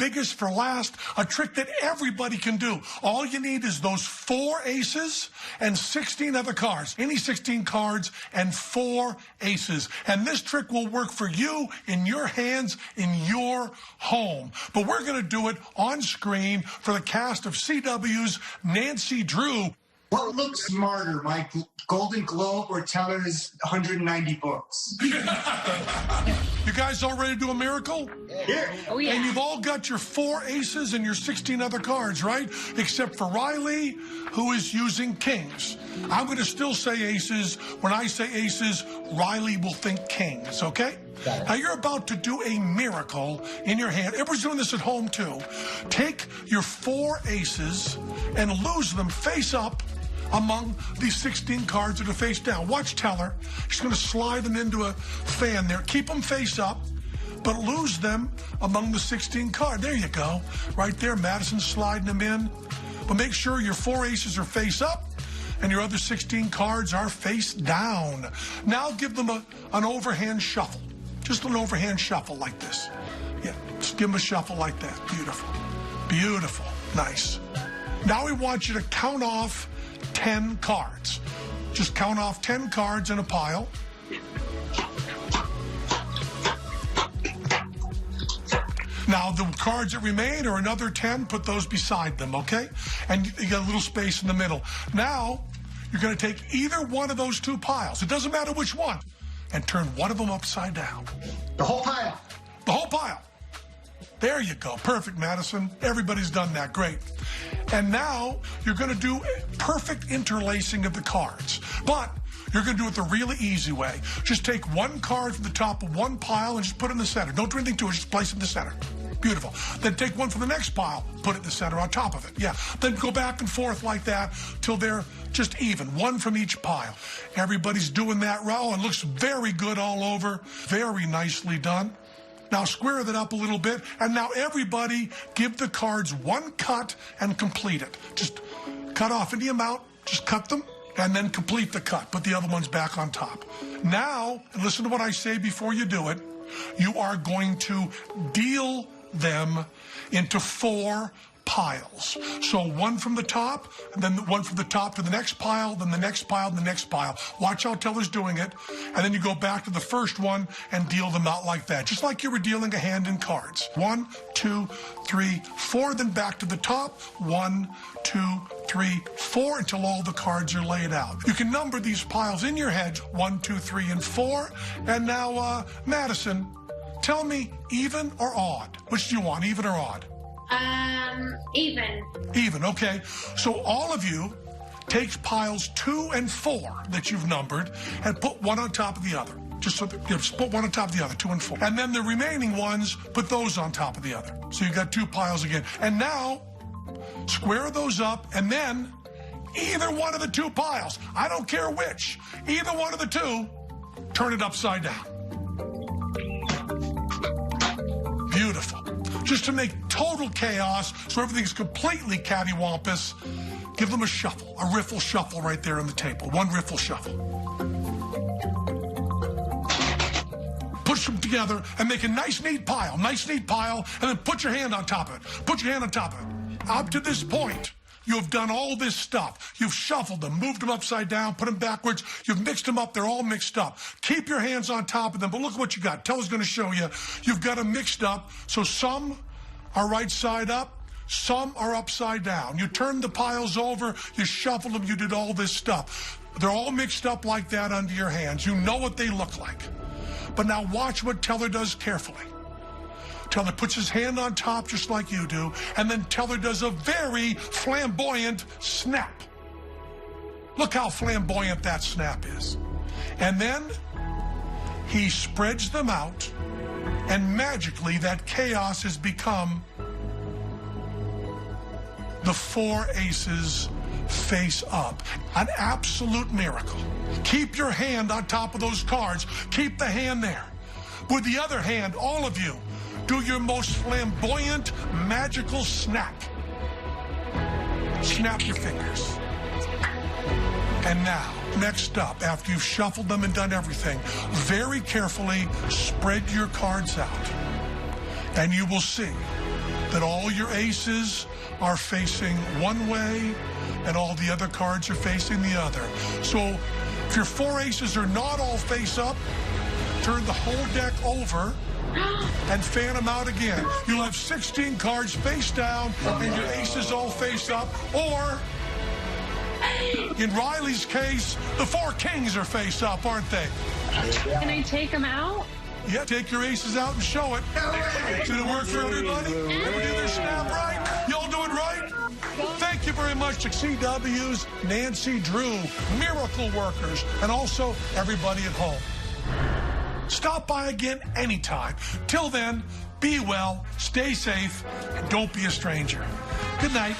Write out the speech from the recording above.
biggest for last, a trick that everybody can do. All you need is those 4 aces and 16 other cards. Any 16 cards and 4 aces. And this trick will work for you in your hands in your home. But we're going to do it on screen for the cast of CW's Nancy Drew. What looks smarter, Mike? Golden Globe or Teller's 190 books? You guys all ready to do a miracle? Yeah. Oh, yeah. And you've all got your 4 aces and your 16 other cards, right? Except for Riley, who is using kings. I'm going to still say aces. When I say aces, Riley will think kings, okay? Now, you're about to do a miracle in your hand. Everybody's doing this at home, too. Take your 4 aces and lose them face up among these 16 cards that are face down. Watch Teller. She's going to slide them into a fan there. Keep them face up, but lose them among the 16 cards. There you go. Right there, Madison's sliding them in. But make sure your 4 aces are face up and your other 16 cards are face down. Now give them an overhand shuffle. Just an overhand shuffle like this. Yeah, just give them a shuffle like that. Beautiful. Beautiful. Nice. Now we want you to count off 10 cards. Just count off 10 cards in a pile. Now, the cards that remain are another 10. Put those beside them, okay? And you got a little space in the middle. Now, you're going to take either one of those 2 piles. It doesn't matter which one. And turn one of them upside down. The whole pile. The whole pile. There you go. Perfect, Madison. Everybody's done that. Great. And now you're going to do a perfect interlacing of the cards. But you're going to do it the really easy way. Just take one card from the top of one pile and just put it in the center. Don't do anything to it. Just place it in the center. Beautiful. Then take one from the next pile, put it in the center on top of it. Yeah. Then go back and forth like that till they're just even. One from each pile. Everybody's doing that row and looks very good all over. Very nicely done. Now square that up a little bit, and now everybody give the cards one cut and complete it. Just cut off any amount, just cut them, and then complete the cut. Put the other ones back on top. Now, and listen to what I say before you do it, you are going to deal them into 4 piles. So one from the top, and then one from the top to the next pile, then the next pile, and the next pile. Watch how Teller's doing it. And then you go back to the first one and deal them out like that. Just like you were dealing a hand in cards. 1, 2, 3, 4, then back to the top. 1, 2, 3, 4, until all the cards are laid out. You can number these piles in your head, 1, 2, 3, and 4. And now, Madison, tell me even or odd. Which do you want, even or odd? Even. Even, okay. So all of you take piles 2 and 4 that you've numbered and put one on top of the other. Just so that, just put one on top of the other, 2 and 4. And then the remaining ones, put those on top of the other. So you got 2 piles again. And now, square those up, and then either one of the 2 piles, I don't care which, either one of the 2, turn it upside down. Beautiful. Just to make total chaos, so everything's completely cattywampus, give them a shuffle, a riffle shuffle right there on the table. One riffle shuffle. Push them together and make a nice, neat pile, and then put your hand on top of it. Put your hand on top of it. Up to this point, you have done all this stuff. You've shuffled them, moved them upside down, put them backwards. You've mixed them up. They're all mixed up. Keep your hands on top of them, but look what you got. Teller's going to show you. You've got them mixed up, so some are right side up, some are upside down. You turned the piles over, you shuffled them, you did all this stuff. They're all mixed up like that under your hands. You know what they look like. But now watch what Teller does carefully. Teller puts his hand on top just like you do, and then Teller does a very flamboyant snap. Look how flamboyant that snap is. And then he spreads them out, and magically that chaos has become the 4 aces face up. An absolute miracle. Keep your hand on top of those cards. Keep the hand there. With the other hand, all of you, do your most flamboyant, magical snap. Snap your fingers. And now, next up, after you've shuffled them and done everything, very carefully spread your cards out. And you will see that all your aces are facing one way and all the other cards are facing the other. So if your 4 aces are not all face up, turn the whole deck over and fan them out again. You'll have 16 cards face down and your aces all face up, or in Riley's case, the 4 kings are face up, aren't they? Can I take them out? Yeah, take your aces out and show it. Did it work for everybody? Everybody do their snap right? Y'all do it right? Thank you very much to CW's Nancy Drew, Miracle Workers, and also everybody at home. Stop by again anytime. Till then, be well, stay safe, and don't be a stranger. Good night.